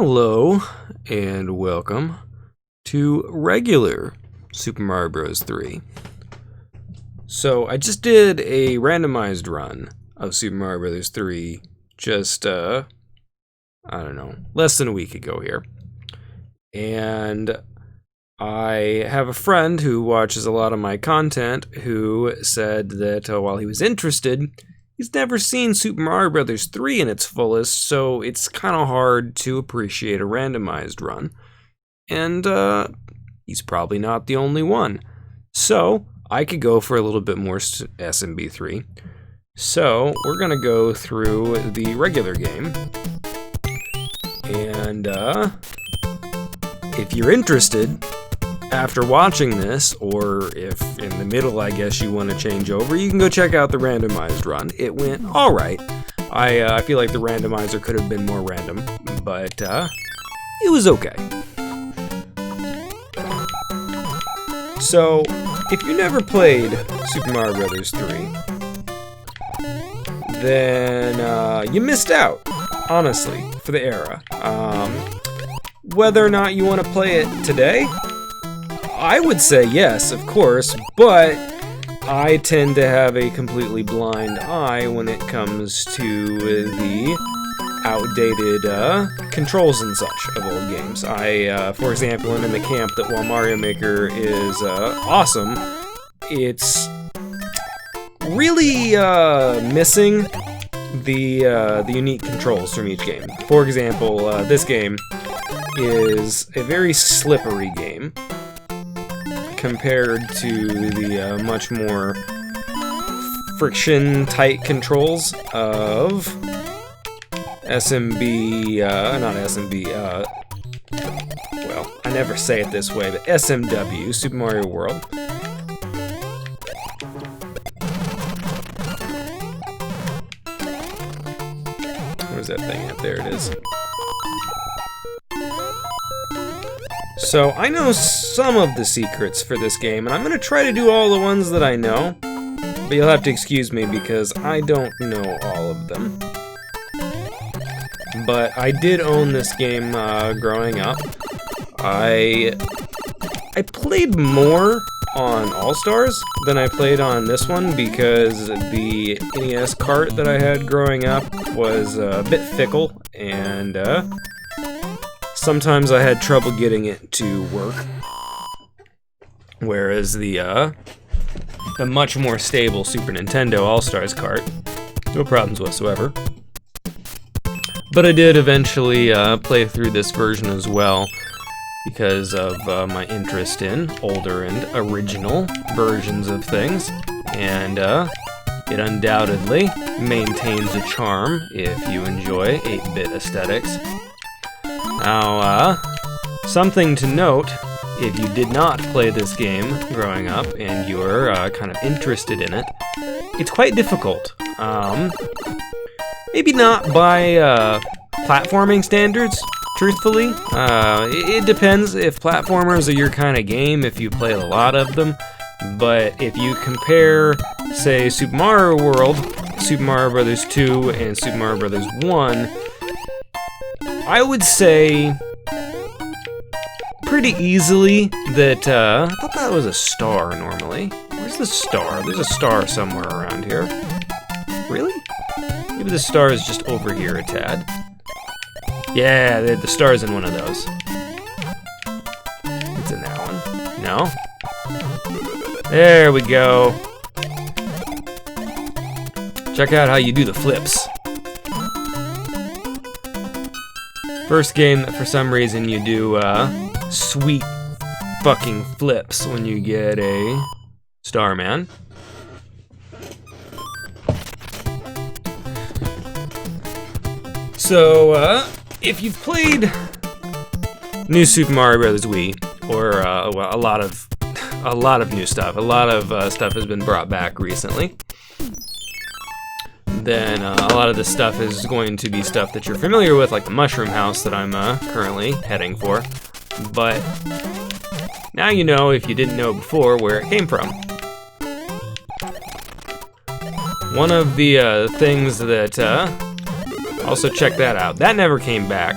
Hello, and welcome to regular Super Mario Bros. 3. So, I just did a randomized run of Super Mario Bros. 3 just, I don't know, less than a week ago here. And I have a friend who watches a lot of my content who said that while he was interested, he's never seen Super Mario Bros. 3 in its fullest, so it's kind of hard to appreciate a randomized run. And he's probably not the only one. So I could go for a little bit more SMB3. So we're going to go through the regular game. And if you're interested, after watching this, or if in the middle, I guess, you want to change over, you can go check out the randomized run. It went alright. I feel like the randomizer could have been more random, but it was okay. So, if you never played Super Mario Bros. 3, then you missed out, honestly, for the era. Whether or not you want to play it today, I would say yes, of course, but I tend to have a completely blind eye when it comes to the outdated controls and such of old games. For example, am in the camp that while Mario Maker is awesome, it's really missing the unique controls from each game. For example, this game is a very slippery game compared to the much more friction-tight controls of SMB, not SMB, well, I never say it this way, but SMW, Super Mario World. Where's that thing at? There it is. So, I know some of the secrets for this game, and I'm going to try to do all the ones that I know, but you'll have to excuse me because I don't know all of them. But I did own this game growing up. I played more on All-Stars than I played on this one because the NES cart that I had growing up was a bit fickle, and sometimes I had trouble getting it to work, whereas the much more stable Super Nintendo All-Stars cart, no problems whatsoever. But I did eventually play through this version as well because of my interest in older and original versions of things, and it undoubtedly maintains a charm if you enjoy 8-bit aesthetics. Now, something to note, if you did not play this game growing up and you're kind of interested in it, it's quite difficult. Maybe not by platforming standards, truthfully. It depends if platformers are your kind of game, if you play a lot of them. But if you compare, say, Super Mario World, Super Mario Bros. 2, and Super Mario Bros. 1, I would say pretty easily that, I thought that was a star normally. Where's the star? There's a star somewhere around here. Really? Maybe the star is just over here a tad. Yeah, the star's in one of those. It's in that one. No? There we go. Check out how you do the flips. First game that for some reason you do sweet fucking flips when you get a Starman. So, if you've played New Super Mario Bros. Wii, or well, a lot of new stuff, a lot of stuff has been brought back recently, then a lot of this stuff is going to be stuff that you're familiar with, like the Mushroom House that I'm currently heading for. But now you know, if you didn't know before, where it came from. One of the things that Also, check that out. That never came back.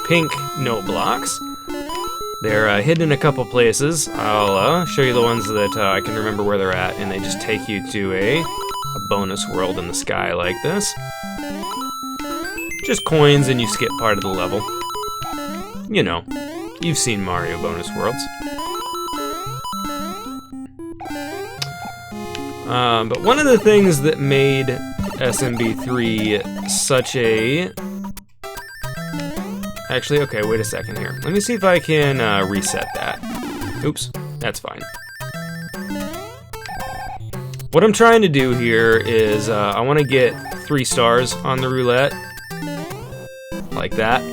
Pink note blocks. They're hidden in a couple places. I'll show you the ones that I can remember where they're at, and they just take you to a bonus world in the sky like this. Just coins, and you skip part of the level. You know, you've seen Mario bonus worlds. But one of the things that made SMB3 such a... Actually, okay, wait a second here. Let me see if I can reset that. Oops, that's fine. What I'm trying to do here is I want to get 3 stars on the roulette. Like that.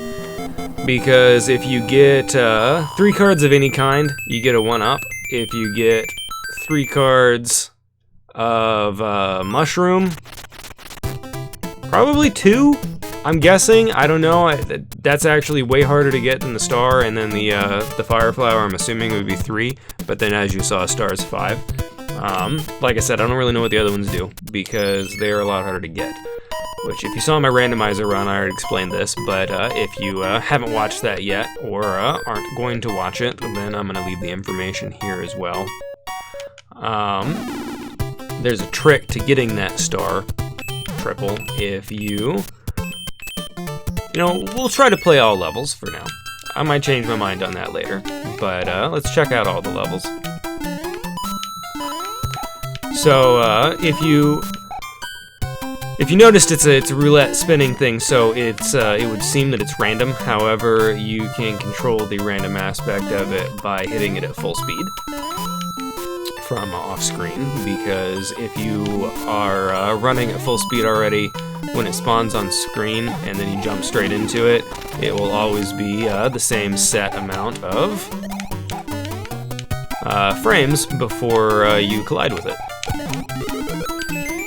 Because if you get 3 cards of any kind, you get a 1-up. If you get 3 cards of mushroom, probably 2, I'm guessing. I don't know. That's actually way harder to get than the star, and then the fire flower, I'm assuming, would be 3. But then, as you saw, star is 5. Like I said, I don't really know what the other ones do because they are a lot harder to get. Which, if you saw my randomizer run, I already explained this, but if you haven't watched that yet, or aren't going to watch it, then I'm going to leave the information here as well. There's a trick to getting that star triple if you know, we'll try to play all levels for now. I might change my mind on that later, but let's check out all the levels. So, if you noticed, it's a roulette spinning thing, so it would seem that it's random. However, you can control the random aspect of it by hitting it at full speed from off screen, because if you are running at full speed already, when it spawns on screen and then you jump straight into it, it will always be the same set amount of frames before you collide with it.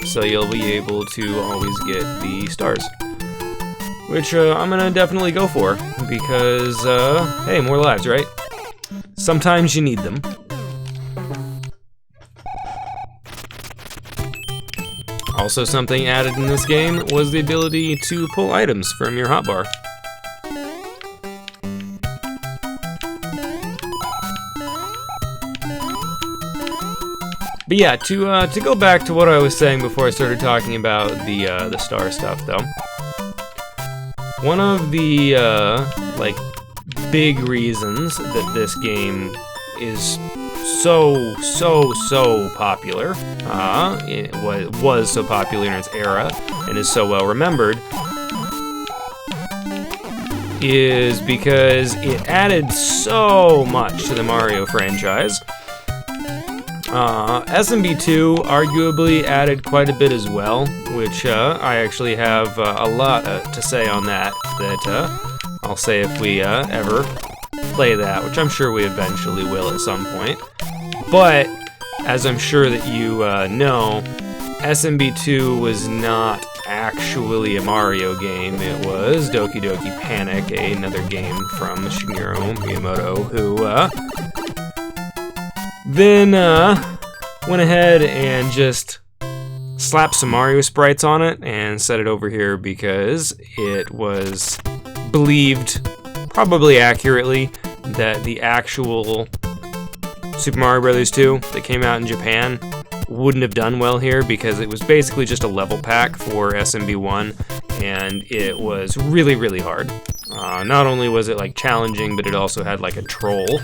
So you'll be able to always get the stars, which I'm gonna definitely go for, because hey, more lives, right? Sometimes you need them. Also, something added in this game was the ability to pull items from your hotbar. But yeah, to go back to what I was saying before I started talking about the star stuff, though. One of the like big reasons that this game is so popular, it was so popular in its era and is so well remembered, is because it added so much to the Mario franchise. SMB2 arguably added quite a bit as well, which I actually have a lot to say on that I'll say if we ever play that, which I'm sure we eventually will at some point. But, as I'm sure that you know, SMB2 was not actually a Mario game. It was Doki Doki Panic, another game from Shigeru Miyamoto, who then went ahead and just slapped some Mario sprites on it and set it over here because it was believed, probably accurately, that the actual Super Mario Bros. 2 that came out in Japan wouldn't have done well here because it was basically just a level pack for SMB1, and it was really hard. Not only was it like challenging, but it also had like a troll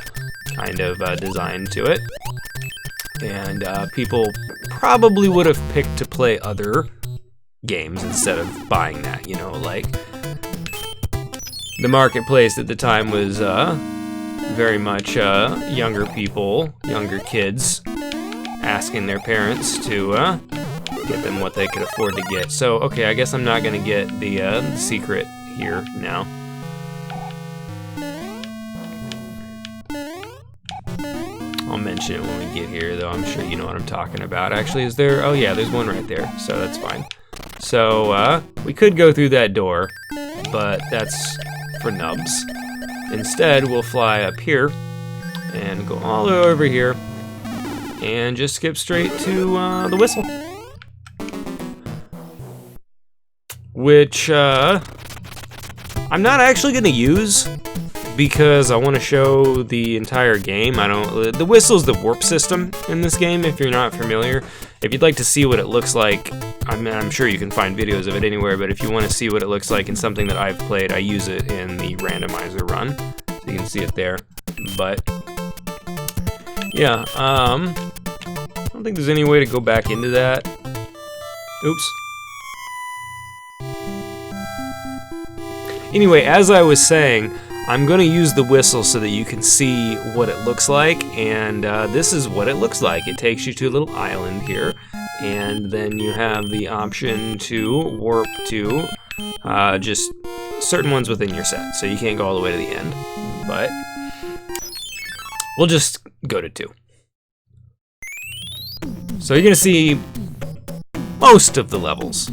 kind of design to it, and people probably would have picked to play other games instead of buying that, you know, like the marketplace at the time was very much younger people, younger kids, asking their parents to get them what they could afford to get. So, okay, I guess I'm not gonna get the secret here now. I'll mention it when we get here, though. I'm sure you know what I'm talking about. Actually, is there? Oh yeah, there's one right there, so that's fine. So, we could go through that door, but that's for nubs. Instead, we'll fly up here and go all the way over here and just skip straight to the whistle. which I'm not actually going to use because I want to show the entire game. The whistle's the warp system in this game, if you're not familiar. If you'd like to see what it looks like, I'm sure you can find videos of it anywhere, but if you want to see what it looks like in something that I've played, I use it in the randomizer run, so you can see it there. But yeah, I don't think there's any way to go back into that. Oops. Anyway, as I was saying, I'm going to use the whistle so that you can see what it looks like, and this is what it looks like. It takes you to a little island here, and then you have the option to warp to just certain ones within your set, so you can't go all the way to the end, but we'll just go to 2. So you're going to see most of the levels,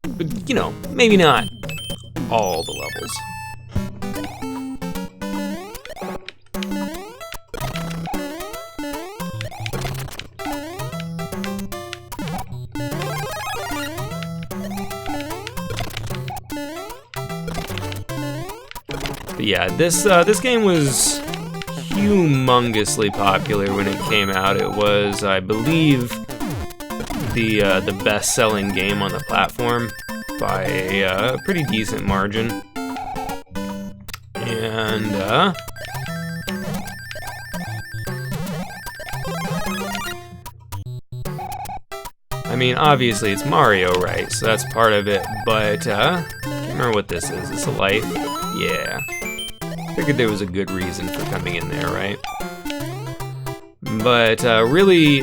but, you know, maybe not all the levels. But yeah, this game was humongously popular when it came out. It was, I believe, the best-selling game on the platform by a pretty decent margin. And I mean, obviously it's Mario, right? So that's part of it, but I can't remember what this is. Is this a life? Yeah. Figured there was a good reason for coming in there, right? But really,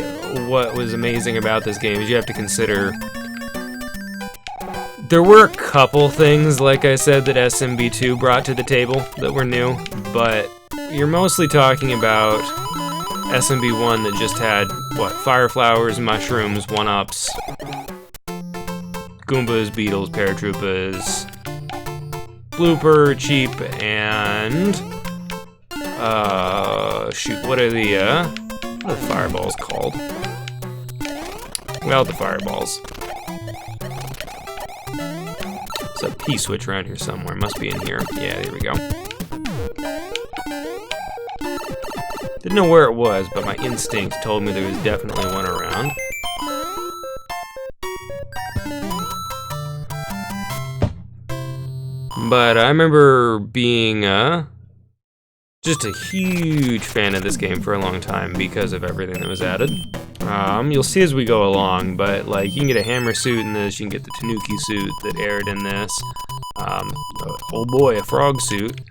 what was amazing about this game is you have to consider there were a couple things, like I said, that SMB2 brought to the table that were new, but you're mostly talking about SMB1 that just had, what, fire flowers, mushrooms, 1-ups, Goombas, Beetles, Paratroopas, Blooper, Cheap, and shoot, what are the fireballs called? Well, the fireballs. There's a P-switch around here somewhere. Must be in here. Yeah, there we go. Didn't know where it was, but my instinct told me there was definitely one around. But I remember being just a huge fan of this game for a long time because of everything that was added. You'll see as we go along, but like you can get a hammer suit in this, you can get the Tanuki suit that aired in this. Oh boy, a frog suit.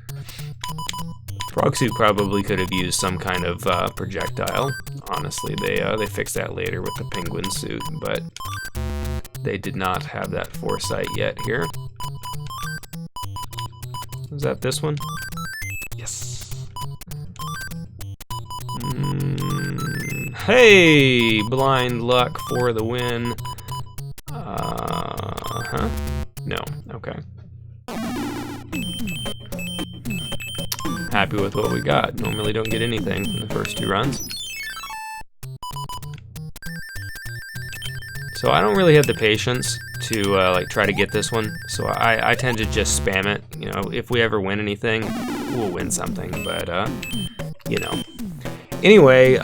Frog suit probably could have used some kind of projectile. Honestly, they fixed that later with the penguin suit, but they did not have that foresight yet here. Is that this one? Yes. Hey, blind luck for the win. No, okay. Happy with what we got. Normally don't get anything in the first 2 runs. So I don't really have the patience to like try to get this one. So I tend to just spam it. You know, if we ever win anything, we'll win something. But you know. Anyway,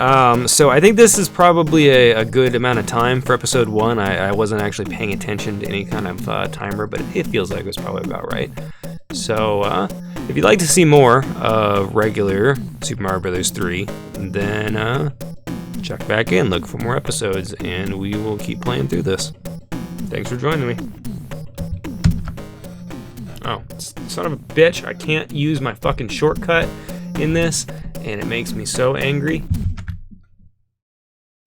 so I think this is probably a good amount of time for episode 1. I wasn't actually paying attention to any kind of timer, but it feels like it was probably about right. So if you'd like to see more of regular Super Mario Bros. 3, then check back in, look for more episodes, and we will keep playing through this. Thanks for joining me. Oh, son of a bitch, I can't use my fucking shortcut in this, and it makes me so angry.